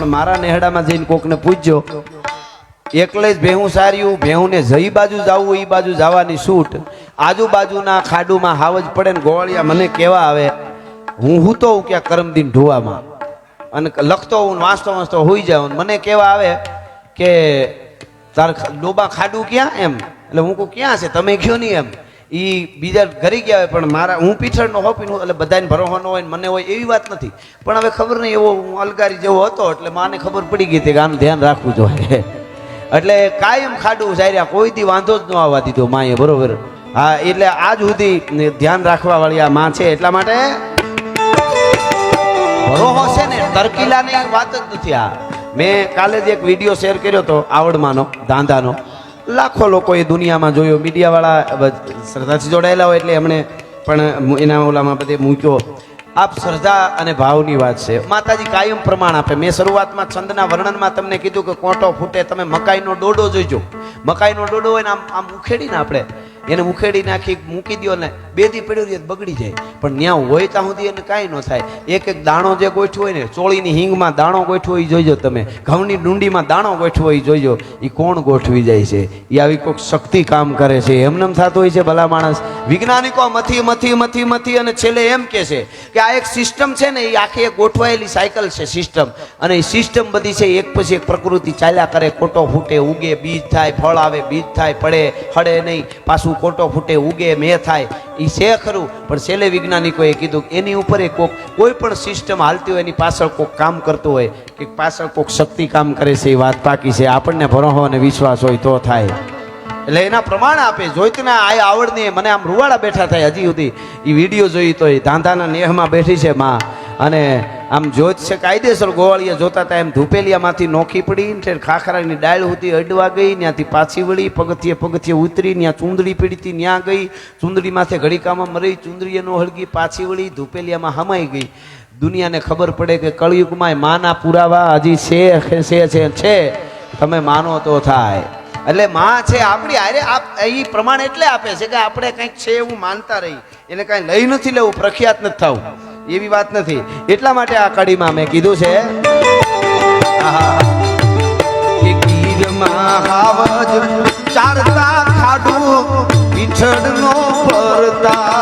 પણ મારા નેહડામાં જઈને કોકને પૂછજો, એકલે જ ભેહું સાર્યું, ભેહુંને જઈ બાજુ જવું એ બાજુ જવાની છૂટ, આજુબાજુના ખાડુમાં હાવજ પડે ને ગોળિયા મને કેવા આવે, હું હૂતો હું ક્યાં કરમદીન ઢોવામાં અને લખતો હું વાંચતો હોઈ જાઉં, મને કેવા આવે કે તાર ડોબા ખાડું ક્યાં એમ, એટલે હું કહું ક્યાં છે તમે કયો નહીં એમ, એ બીજા ઘરે ગયા હોય પણ મારા હું પીછળનો હોપીને એટલે બધાને ભરોસો ન હોય ને મને હોય એવી વાત નથી, પણ હવે ખબર નહીં એવો હું અલગારી જેવો હતો એટલે માને ખબર પડી ગઈ હતી કે આનું ધ્યાન રાખવું જોઈએ, એટલે કાયમ ખાડું સાર્યા, કોઈ દી વાંધો જ ન આવવા દીધો માએ, બરોબર. હા, એટલે આજ સુધી ધ્યાન રાખવા વાળી આ માં છે, એટલા માટે ભરોસો છે ને તરકીલાની વાત જ નથી. આ મેં કાલે જ એક વિડીયો શેર કર્યો હતો આવડમાંનો ધાંધાનો, લાખો લોકો એ દુનિયામાં જોયો, મીડિયાવાળા શ્રદ્ધાથી જોડાયેલા હોય એટલે એમણે પણ એના ઓલામાં બધે મૂક્યો. આપ શ્રદ્ધા અને ભાવની વાત છે, માતાજી કાયમ પ્રમાણ આપે. મેં શરૂઆતમાં છંદના વર્ણનમાં તમને કીધું કે કોટો ફૂટે, તમે મકાઈનો ડોડો જોઈજો, મકાઈનો ડોડો હોય ને આમ ઉખેડીને આપણે એને ઉખેડી નાખી મૂકી દો ને બે દી પડ્યો રહે બગડી જાય, પણ ત્યાં હોય ત્યાં સુધી એને કાંઈ ન થાય. એક એક દાણો જે ગોઠવો હોય ને, ચોળીની હિંગમાં દાણો ગોઠવો એ જોઈજો તમે, ઘઉંની ડુંડીમાં દાણો ગોઠવો એ જોઈજો, એ કોણ ગોઠવી જાય છે, એ આવી કોઈક શક્તિ કામ કરે છે, એમનેમ થતું હોય છે ભલા માણસ. વિજ્ઞાનિકો મથી અને છેલ્લે એમ કે છે કે આ એક સિસ્ટમ છે ને, એ આખી એક ગોઠવાયેલી સાયકલ છે સિસ્ટમ, અને એ સિસ્ટમ બધી છે એક પછી એક પ્રકૃતિ ચાલ્યા કરે, કોટો ફૂટે ઉગે, બીજ થાય, ફળ આવે, બીજ થાય, પડે હળે નહીં, પાછું કોટો ફૂટે ઉગે, મેં થાય, એ છે ખરું. પણ છેલ્લે વૈજ્ઞાનિકોએ કીધું એની ઉપર કોઈ પણ સિસ્ટમ હાલતી હોય એની પાછળ કોઈક કામ કરતું હોય કે પાછળ કોઈક શક્તિ કામ કરે છે, એ વાત પાકી છે. આપણને ભરોસો અને વિશ્વાસ હોય તો થાય, એટલે એના પ્રમાણ આપે. જોઈતના આ આવડની મને આમ રૂવાડા બેઠા થાય હજી સુધી એ વિડીયો જોઈ તો એ ધાંધાના નેહમાં બેઠી છે માં, અને આમ જોત છે કાયદેસર ગોવાળિયા જોતા હતા એમ ધૂપેલિયામાંથી નોખી પડી ને ખાખરાની ડાળ સુધી અડવા ગઈ, ત્યાંથી પાછી વળી પગથિયે ઉતરી, ત્યાં ચૂંદડી પડી હતી ત્યાં ગઈ, ચૂંદડી માથે ઘડીકામાં મરી, ચૂંદડીએ નો હળગી, પાછી વળી ધૂપેલિયામાં હમાઈ ગઈ. દુનિયાને ખબર પડે કે કળયુગમાં માના પુરાવા હજી છે, તમે માનો તો થાય. એટલે માં છે આપણી હારે એ પ્રમાણ એટલે આપે છે કે આપણે કંઈક છે એવું માનતા રહી, એને કાંઈ લઈ નથી લેવું, પ્રખ્યાત નથી થવું, એવી વાત નથી. એટલા માટે આ કડીમાં મેં કીધું છે કે ગીરમાં હાવજ ચારતા ખાડું પીછડનો પરતા,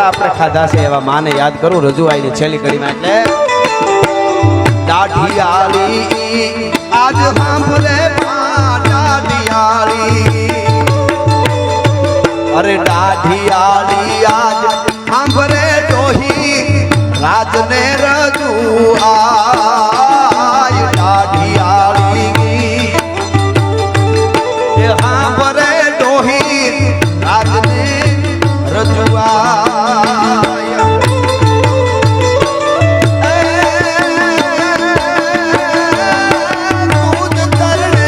આપણે ખાધા છે એવા માને યાદ કરું રજૂઆઈની છેલ્લી કડીમાં. એટલે દાઢિયાળી આજ સાંભળે દાઢિયાળી, અરે દાઢિયાળી આજ સાંભળે ડોહી રાજને રજૂઆય, દાઢિયાળી એ સાંભળે ડોહી રાજને રજૂઆય. દૂધ તરણે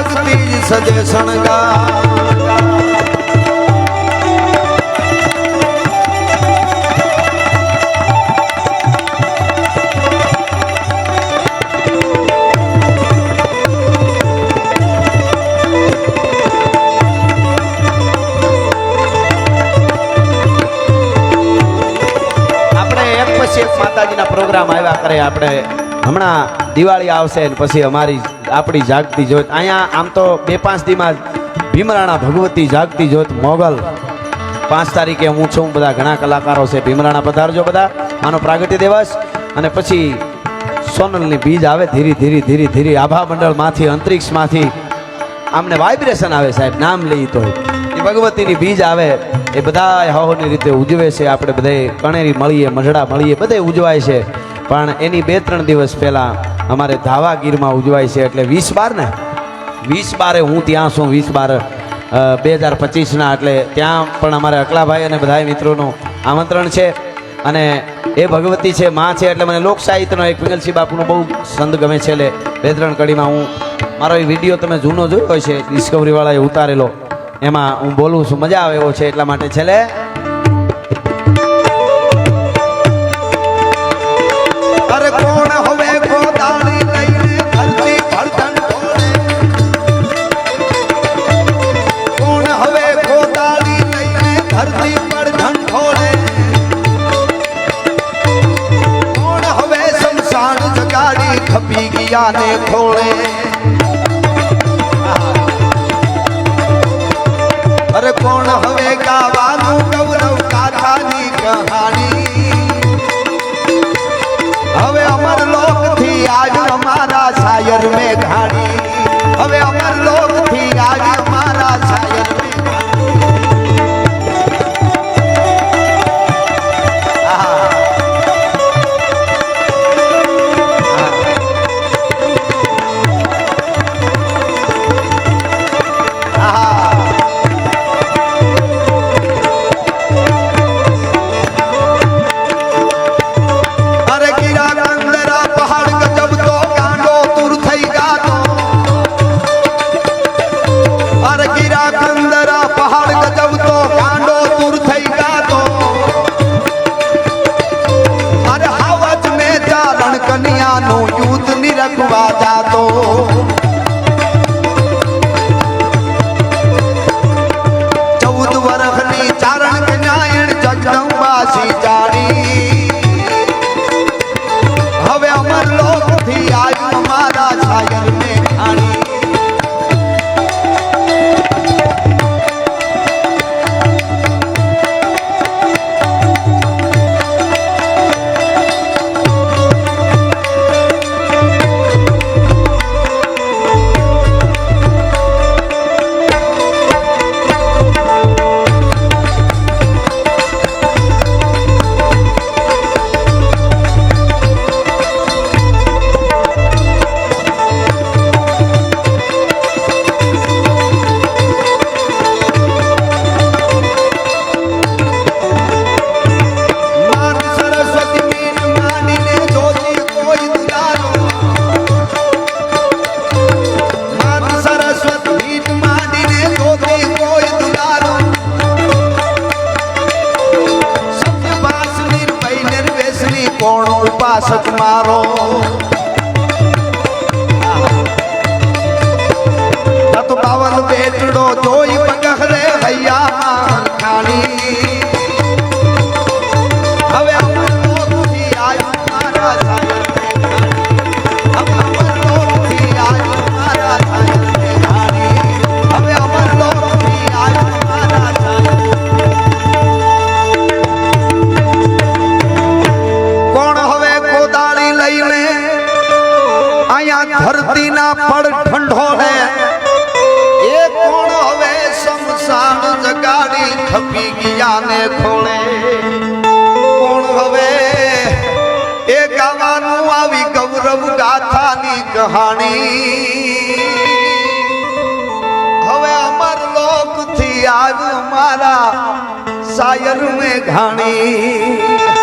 શક્તિ સજે શણગાર માતાજીના પ્રોગ્રામ આવ્યા કરે આપણે હમણાં દિવાળી આવશે ને પછી આપણી જાગતી જ્યોત અહીંયા આમ તો 2-5 દીમાં ભીમરાણા ભગવતી જાગતી જ્યોત મોગલ 5 તારીખે હું છું બધા ઘણા કલાકારો છે ભીમરાણા પધારજો બધા આનો પ્રાગટ્ય દિવસ અને પછી સોનલની બીજ આવે ધીરે ધીરે ધીરે ધીરે આભા મંડળમાંથી અંતરિક્ષમાંથી આમને વાઇબ્રેશન આવે સાહેબ નામ લઈ તો એ ભગવતીની બીજ આવે એ બધા હવની રીતે ઉજવે છે આપણે બધાએ કણેરી મળીએ મજડા મળીએ બધે ઉજવાય છે પણ એની 2-3 દિવસ પહેલાં અમારે ધાવા ગીરમાં ઉજવાય છે એટલે 20/12 ને 20/12 હું ત્યાં છું 20/12 2025ના એટલે ત્યાં પણ અમારે અકલાભાઈ અને બધા મિત્રોનું આમંત્રણ છે અને એ ભગવતી છે માં છે એટલે મને લોક સાહિત્યનો એક પિંગલસિંહ બાપુનો બહુ સંદ ગમે છે એટલે 2-3 કડીમાં હું મારો એ વિડીયો તમે જૂનો જોયો હોય છે ડિસ્કવરીવાળાએ ઉતારેલો એમાં હું બોલું છું મજા આવે એવો છે એટલા માટે છેલ્લે અરે કોણ હવે ગોદાળી લઈને ધરતી ભળતણ ઢોળે કોણ હવે ગોદાળી લઈને ધરતી ભળતણ ઢોળે કોણ હવે શમશાન જગાડી ખપી ગયા ને ખોળે અરે કોણ હવે ગાવાનું ગૌરવ ગાથાની કહાણી હવે અમર લોકથી આજ અમારા શાયર મેં ઘાણી હવે અમર લોકથી આજ અમારા શાયર મેં જાતો ચૌદ વર્ષની ચારણ કન્યાયણ જગદંબાસી જાણી હવે અમર લોકથી આવ્યું અમારા શાયર ને ખાણી ઉપાસક મારો તો બાવન બેટડો જોઈ પગહરે હૈયા ખાણી હવે અમર લોકથી આવ્યું મારા શાયર અમર લોકથી આવ્યું મારા શાયર હવે અમર લોકથી આવ્યું મારા શાયર ધરતીના પડ ઠંડોળે એ કોણ હવે શમશાન જગાડી ખપી ગયા ને ખોળે કોણ હવે એ ગાવાનું આવી ગૌરવ ગાથાની કહાણી હવે અમર લોકથી આવ્યું મારા શાયર મેં ઘાણી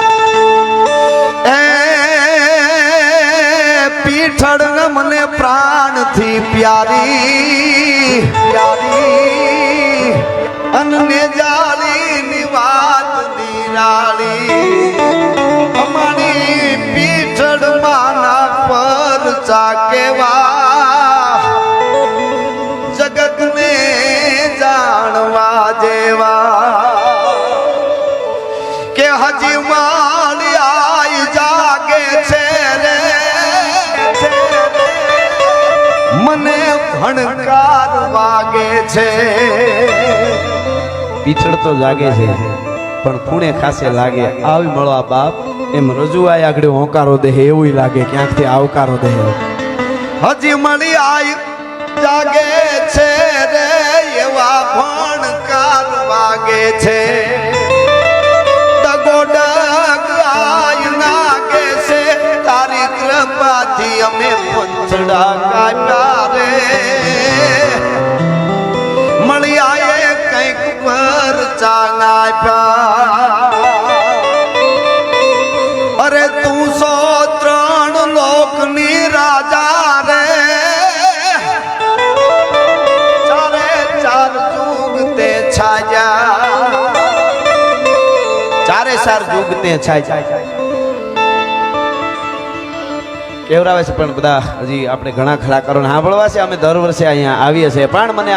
પીઠળ મને પ્રાણથી પ્યારી પ્યારી અનને જાળીની વાત નિરાળી અમારી પીઠળ માના પર ચાકેવા જગતને જાણવા જેવા કે હજી માળી આઈ જાગે છે રે મને ભણકાર વાગે છે પીછળ તો જાગે છે પણ ખૂણે ખાસે લાગે આવી મળવા બાપ એમ રજૂઆય આગળ હોંકારો દે એવું લાગે ક્યાંકથી આવકારો દે હજી મળી આઈ જાગે છે રે એવા ભણકાર વાગે છે તારી કૃપાથી અમે પંચડા કાઢ્યા રે મળી આયે કંઈક પર ચાંગાપ્યા અરે તું 103 લોકની રાજા રે ચારે ચાર યુગ તે છાયા ચારે ચાર યુગ તે છાયા કેવરાવે છે પણ બધા હજી આપણે ઘણા કલાકારોને સાંભળવા છે અમે દર વર્ષે અહીંયા આવીએ છીએ પણ મને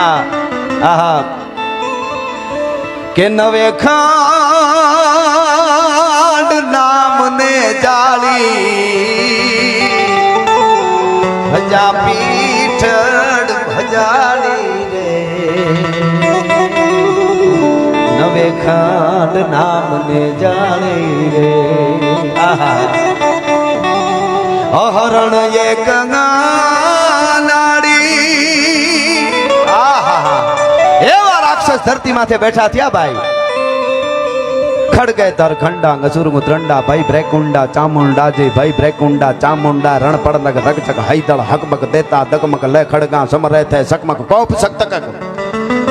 આહા કે નવે ખાંડ નામને જાળી ભજા પીઠળ ભજાડી રે નવે ખાંડ નામને જાળી રે આહા અહરણ એક નાડી આહા એવા રાક્ષસ ધરતી માથે બેઠા થયા ભાઈ ખડગેધર ખંડા ગસુરમુ ત્રંડા ભાઈ બ્રેકુંડા ચામુંડા જે ભાઈ બ્રેકુંડા ચામુંડા રણ પડનગ રગચક હૈદળ હકબક દેતા દગમક લે ખડગા સમરે થે સકમક કોપ સક્તક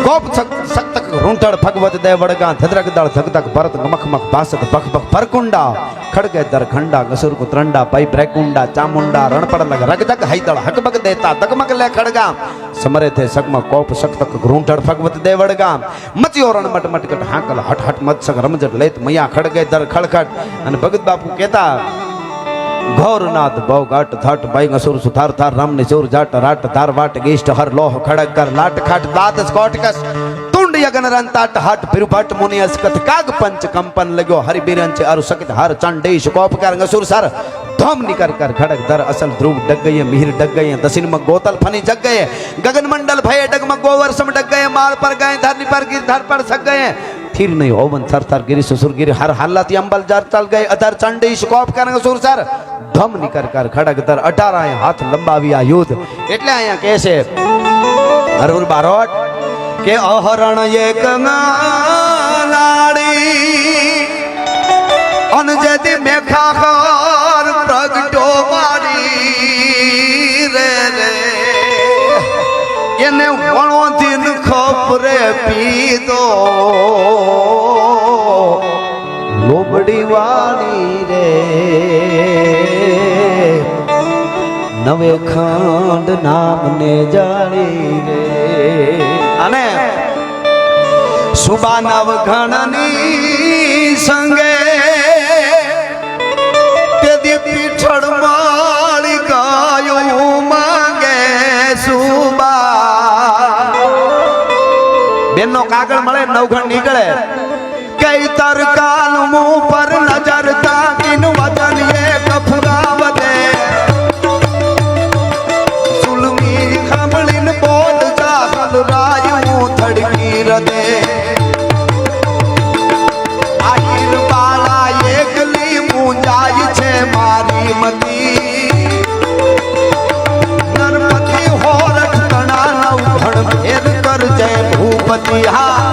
કોપ સક્તક રૂંઢળ ભગવત દે વડગા ધદ્રગદળ ધગધગ ભરત ગમખમક ભાસત ભખ ભખ ભરકુંડા ખડગેધર ખંડા ગસુરકુ ત્રંડા પೈ બ્રેકુંડા ચામુંડા રણપડલગ રગજગ હૈદળ હકબક દેતા દગમગ લે ખડગા સમરે થે સગમક કોપ સક્તક રૂંઢળ ભગવત દે વડગા મચ્યો રણ મટ મટકટ હાકલ હટ હટ મત્સક રમજટ લેત મૈયા ખડગેધર ખળખટ અને ભગત બાપુ કહેતા ઘોરનાથ ભવ ઘટ થટ ભાઈ ગસુર સુથાર થાર રામ ને ચોર જાટ રાટ ધાર વાટ ગેષ્ટ હર લોહ ખડક કર લાટ ખાટ દાત સ્કોટકસ તુંડ યગન રંતાટ હટ ભિરુભટ મુનિ અસ્કત કાગ પંચ કંપન લગ્યો હરિ બિરંચ અરુ સકિત હર ચંડેશ કોપ કર ગસુર સર ધમ નિકર કર ખડક ધર અસલ ધ્રુવ ડગ ગયે મિહિર ડગ ગયે દસિન માં ગોતલ ફની જગ ગયે ગગન મંડલ ભય ડગમગ ગોવર સમ ડગ ગયે માળ પર ગયે ધરની પર गिर धर पर सक गए थिर नहीं ओवन थर थर गिरी सुसुर गिरी हर हालत अंबल जार चल गए अधर चंडेश कोप करेंगे सुर सर धम निकर कर खड़क दर 18 हाथ लंबाविया युद्ध એટલે અહીંયા કહે છે હરહર બારોટ કે અહરણ એક નાડી અનજદી મેખા કર પ્રગટો માડી રે રે એને વણો દિન ખપરે પીધો લોબડી વાળી રે નવે ખંડ નામને જાળી રે અને સુબા નવ ઘણની સંગે તે પીઠળ માળી ગાયું માંગે સુબા બેનો કાગળ મળે નવઘણ નીકળે કઈ તરકાલ મું પર નજર તાકીન વચન એક ફગાવતે સુલમી ખમળીન બોલ જાગલ રાયું થડકી રદે આહિર બાળા એકલી મુંજાય છે મારી મતી નરપતિ હોરઠ ગણા નવઘણ ફેર કરજે ભૂપતિ હા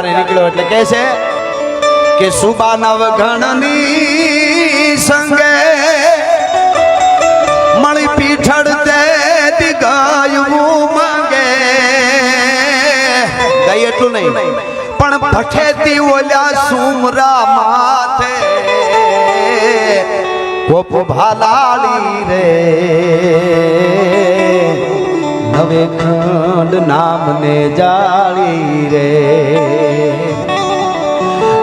જ્યારે નીકળ્યો એટલે કહે છે કે સુબા નવઘણની સંગે મળી પીઠળ તે દિગાયું માંગે ગઈ એટલું નહીં પણ ભઠેતી ઓલ્યા સુમરા માથે કોપ ભાલાળી રે નવે ખંડ નામને જાળી રે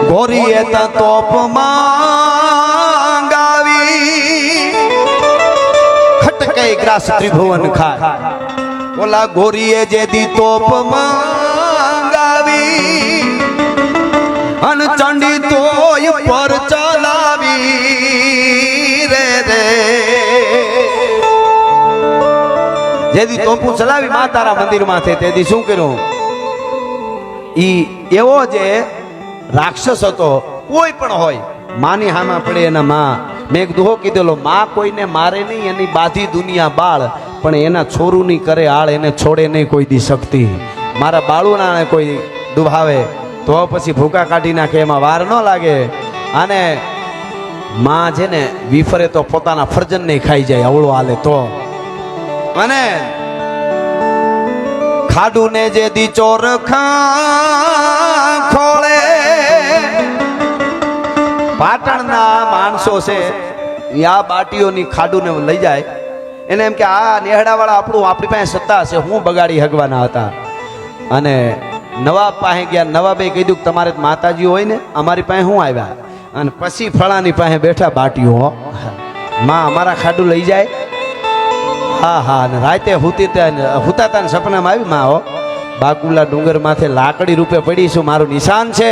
ગોરીએ તોપ માંગાવી ખટકે ગ્રાસ ત્રિભુવન ખાય ઓલા ગોરીએ જે દી તોપ માંગાવી અન ચંડી તોય પર ચલાવી રે રે જેદી તોપું ચલાવી મા તારા મંદિરમાં છે તેદી શું કર્યું ઈ એવો જે રાક્ષસ હતો કોઈ પણ હોય માની હામાં પડે એના માં મેં એક દુહો કીધેલો માં કોઈને મારે નહીં એની બાધી દુનિયા બાળ પણ એના છોરુની કરે આળ એને છોડે નહીં કોઈ દી શક્તિ મારા બાળુના કોઈ દુભાવે તો પછી ભૂકા કાઢી નાખે એમાં વાર ન લાગે અને માં છે ને વિફરે તો પોતાના ફરજનને ખાઈ જાય અવળો હાલે તો અને ખાડું ને જે દી ચોરખા ખોળે પાટણના માણસો છે આ બાટીઓની ખાડું ને લઈ જાય એને એમ કે આ નેહડા વાળા આપણી પાસે સત્તા છે હું બગાડી હગવાના હતા અને નવાબ પાસે ગયા નવાબે કીધું કે તમારે માતાજી હોય ને અમારી પાસે હું આવ્યા અને પછી ફળાની પાસે બેઠા બાટીઓ માં અમારા ખાડું લઈ જાય હા હા અને રાતે હુતાતા ને સપનામાં આવી માં હો બાકુલા ડુંગર માથે લાકડી રૂપે પડીશું મારું નિશાન છે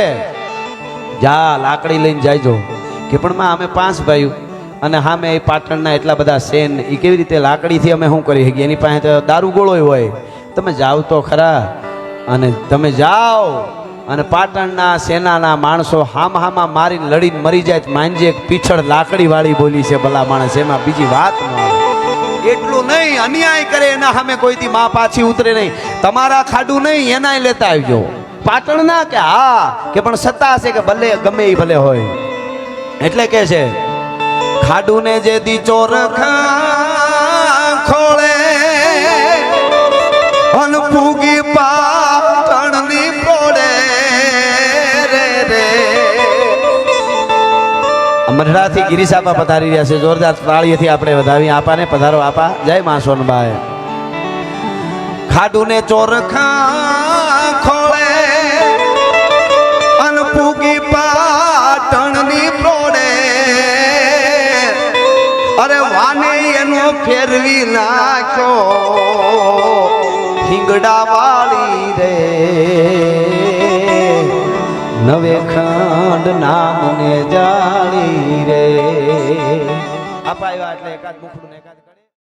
જા લાકડી લઈને જાયજો કે પણ માં અમે 5 ભાઈઓ અને સામે એ પાટણના એટલા બધા સેન એ કેવી રીતે લાકડીથી અમે શું કરી શકીએ એની પાસે તો દારૂ ગોળો હોય તમે જાઓ તો ખરા અને તમે જાઓ અને પાટણના સેનાના માણસો હામાં મારીને લડીને મરી જાય માનજે એક પીછળ લાકડી વાળી બોલી છે ભલા માણસ એમાં બીજી વાત ન આવે એટલું નહીં અન્યાય કરે એના સામે કોઈથી માં પાછી ઉતરે નહીં તમારા ખાડું નહીં એનાય લેતા આવજો પાટણના કે હા કે પણ સત્તા છે કે ભલે ગમે એ ભલે હોય એટલે કે છે ખાડું ને જે દી ચોરખા ખોળે અન પૂગી પાટણની પોડે રે રે મઢડાથી ગિરીશ આપા પધારી રહ્યા છે જોરદાર તાળીઓથી આપણે વધાવી આપાને પધારો આપા જય માં સોનબાઈ ખાડું ને ચોરખા ખોળે અન પૂગી પાટણની પોડે અરે વાને એનો ફેરવી નાખ્યો હિંગડા વાળી રે નવે ખંડ નામને જાળી રે આપાવ્યા એટલે એકાદ મુખડું ને એકાદ